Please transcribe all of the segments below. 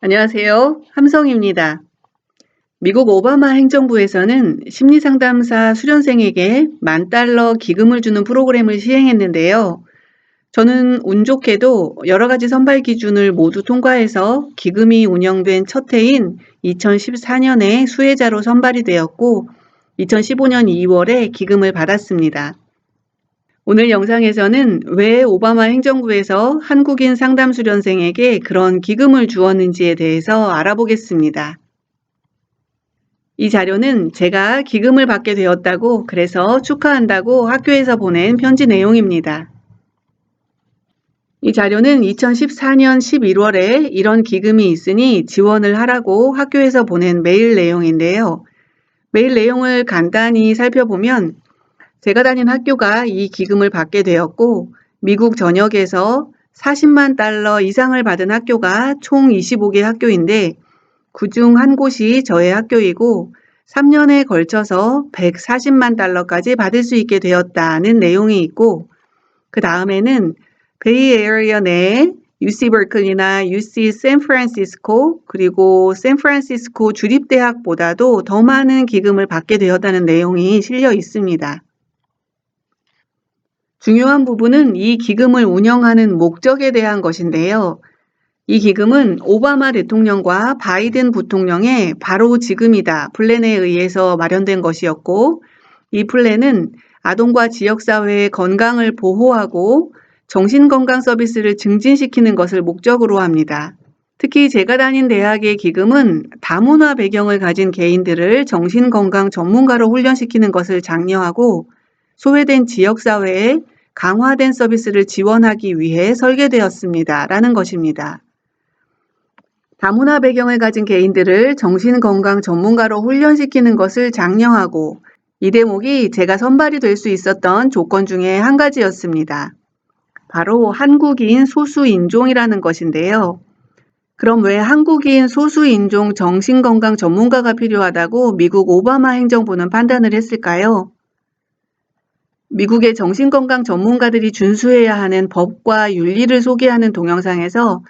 안녕하세요. 함성입니다. 미국 오바마 행정부에서는 심리상담사 수련생에게 $10,000 기금을 주는 프로그램을 시행했는데요. 저는 운 좋게도 여러 가지 선발 기준을 모두 통과해서 기금이 운영된 첫 해인 2014년에 수혜자로 선발이 되었고 2015년 2월에 기금을 받았습니다. 오늘 영상에서는 왜 오바마 행정부에서 한국인 상담 수련생에게 그런 기금을 주었는지에 대해서 알아보겠습니다. 이 자료는 제가 기금을 받게 되었다고 그래서 축하한다고 학교에서 보낸 편지 내용입니다. 이 자료는 2014년 11월에 이런 기금이 있으니 지원을 하라고 학교에서 보낸 메일 내용인데요. 메일 내용을 간단히 살펴보면 제가 다닌 학교가 이 기금을 받게 되었고 미국 전역에서 $400,000 이상을 받은 학교가 총 25개 학교인데 그중 한 곳이 저의 학교이고 3년에 걸쳐서 $1,400,000까지 받을 수 있게 되었다는 내용이 있고 그 다음에는 베이 에리어 내에 UC 버클리나 UC 샌프란시스코 그리고 샌프란시스코 주립대학보다도 더 많은 기금을 받게 되었다는 내용이 실려 있습니다. 중요한 부분은 이 기금을 운영하는 목적에 대한 것인데요. 이 기금은 오바마 대통령과 바이든 부통령의 바로 지금이다 플랜에 의해서 마련된 것이었고 이 플랜은 아동과 지역사회의 건강을 보호하고 정신건강 서비스를 증진시키는 것을 목적으로 합니다. 특히 제가 다닌 대학의 기금은 다문화 배경을 가진 개인들을 정신건강 전문가로 훈련시키는 것을 장려하고 소외된 지역사회에 강화된 서비스를 지원하기 위해 설계되었습니다. 라는 것입니다. 다문화 배경을 가진 개인들을 정신건강 전문가로 훈련시키는 것을 장려하고 이 대목이 제가 선발이 될 수 있었던 조건 중에 한 가지였습니다. 바로 한국인 소수인종이라는 것인데요. 그럼 왜 한국인 소수인종 정신건강 전문가가 필요하다고 미국 오바마 행정부는 판단을 했을까요? 미국의 정신건강 전문가들이 준수해야 하는 법과 윤리를 소개하는 동영상에서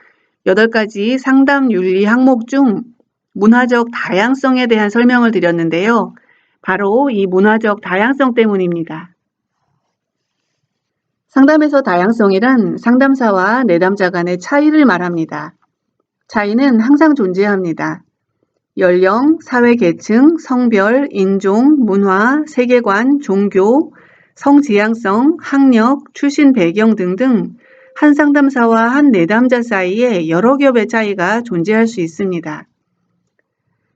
8가지 상담 윤리 항목 중 문화적 다양성에 대한 설명을 드렸는데요. 바로 이 문화적 다양성 때문입니다. 상담에서 다양성이란 상담사와 내담자 간의 차이를 말합니다. 차이는 항상 존재합니다. 연령, 사회계층, 성별, 인종, 문화, 세계관, 종교, 성지향성, 학력, 출신 배경 등등 한 상담사와 한 내담자 사이에 여러 겹의 차이가 존재할 수 있습니다.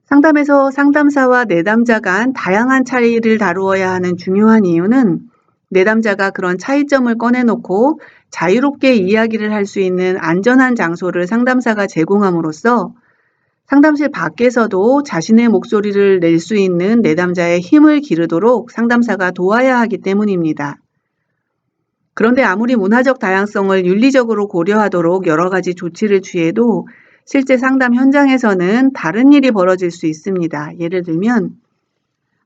상담에서 상담사와 내담자 간 다양한 차이를 다루어야 하는 중요한 이유는 내담자가 그런 차이점을 꺼내놓고 자유롭게 이야기를 할 수 있는 안전한 장소를 상담사가 제공함으로써 상담실 밖에서도 자신의 목소리를 낼 수 있는 내담자의 힘을 기르도록 상담사가 도와야 하기 때문입니다. 그런데 아무리 문화적 다양성을 윤리적으로 고려하도록 여러 가지 조치를 취해도 실제 상담 현장에서는 다른 일이 벌어질 수 있습니다. 예를 들면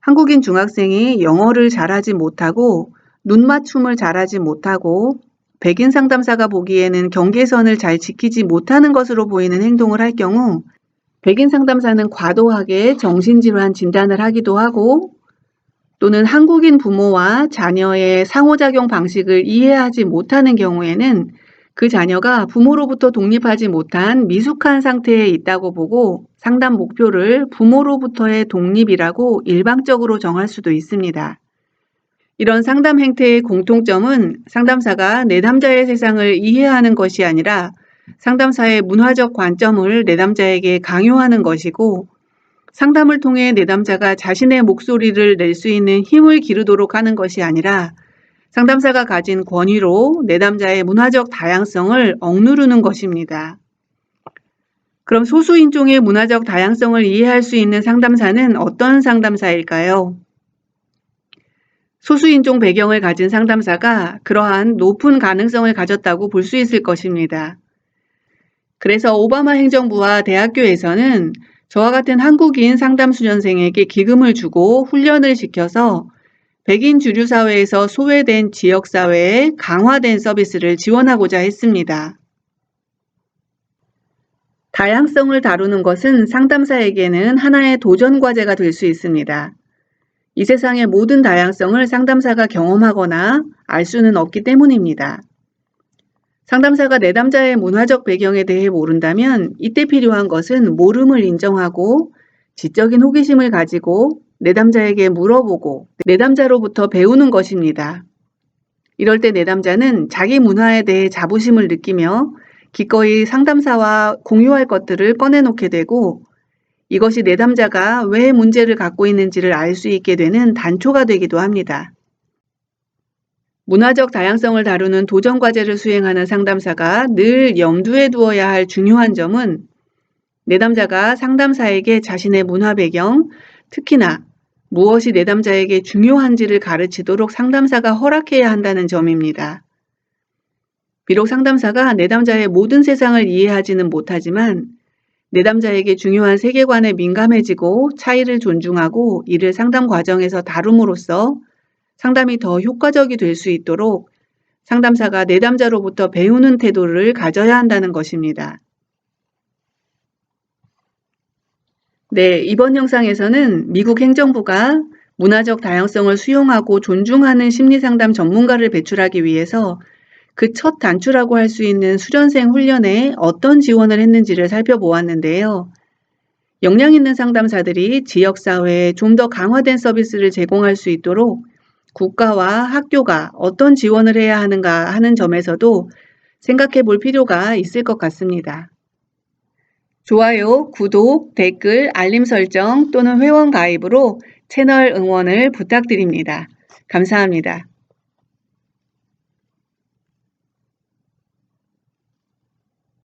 한국인 중학생이 영어를 잘하지 못하고 눈 맞춤을 잘하지 못하고 백인 상담사가 보기에는 경계선을 잘 지키지 못하는 것으로 보이는 행동을 할 경우 백인 상담사는 과도하게 정신질환 진단을 하기도 하고 또는 한국인 부모와 자녀의 상호작용 방식을 이해하지 못하는 경우에는 그 자녀가 부모로부터 독립하지 못한 미숙한 상태에 있다고 보고 상담 목표를 부모로부터의 독립이라고 일방적으로 정할 수도 있습니다. 이런 상담 행태의 공통점은 상담사가 내담자의 세상을 이해하는 것이 아니라 상담사의 문화적 관점을 내담자에게 강요하는 것이고 상담을 통해 내담자가 자신의 목소리를 낼 수 있는 힘을 기르도록 하는 것이 아니라 상담사가 가진 권위로 내담자의 문화적 다양성을 억누르는 것입니다. 그럼 소수인종의 문화적 다양성을 이해할 수 있는 상담사는 어떤 상담사일까요? 소수인종 배경을 가진 상담사가 그러한 높은 가능성을 가졌다고 볼 수 있을 것입니다. 그래서 오바마 행정부와 대학교에서는 저와 같은 한국인 상담 수련생에게 기금을 주고 훈련을 시켜서 백인 주류 사회에서 소외된 지역사회에 강화된 서비스를 지원하고자 했습니다. 다양성을 다루는 것은 상담사에게는 하나의 도전 과제가 될 수 있습니다. 이 세상의 모든 다양성을 상담사가 경험하거나 알 수는 없기 때문입니다. 상담사가 내담자의 문화적 배경에 대해 모른다면 이때 필요한 것은 모름을 인정하고 지적인 호기심을 가지고 내담자에게 물어보고 내담자로부터 배우는 것입니다. 이럴 때 내담자는 자기 문화에 대해 자부심을 느끼며 기꺼이 상담사와 공유할 것들을 꺼내놓게 되고 이것이 내담자가 왜 문제를 갖고 있는지를 알 수 있게 되는 단초가 되기도 합니다. 문화적 다양성을 다루는 도전 과제를 수행하는 상담사가 늘 염두에 두어야 할 중요한 점은 내담자가 상담사에게 자신의 문화 배경, 특히나 무엇이 내담자에게 중요한지를 가르치도록 상담사가 허락해야 한다는 점입니다. 비록 상담사가 내담자의 모든 세상을 이해하지는 못하지만 내담자에게 중요한 세계관에 민감해지고 차이를 존중하고 이를 상담 과정에서 다룸으로써 상담이 더 효과적이 될 수 있도록 상담사가 내담자로부터 배우는 태도를 가져야 한다는 것입니다. 네, 이번 영상에서는 미국 행정부가 문화적 다양성을 수용하고 존중하는 심리상담 전문가를 배출하기 위해서 그 첫 단추라고 할 수 있는 수련생 훈련에 어떤 지원을 했는지를 살펴보았는데요. 역량 있는 상담사들이 지역사회에 좀 더 강화된 서비스를 제공할 수 있도록 국가와 학교가 어떤 지원을 해야 하는가 하는 점에서도 생각해 볼 필요가 있을 것 같습니다. 좋아요, 구독, 댓글, 알림 설정 또는 회원 가입으로 채널 응원을 부탁드립니다. 감사합니다.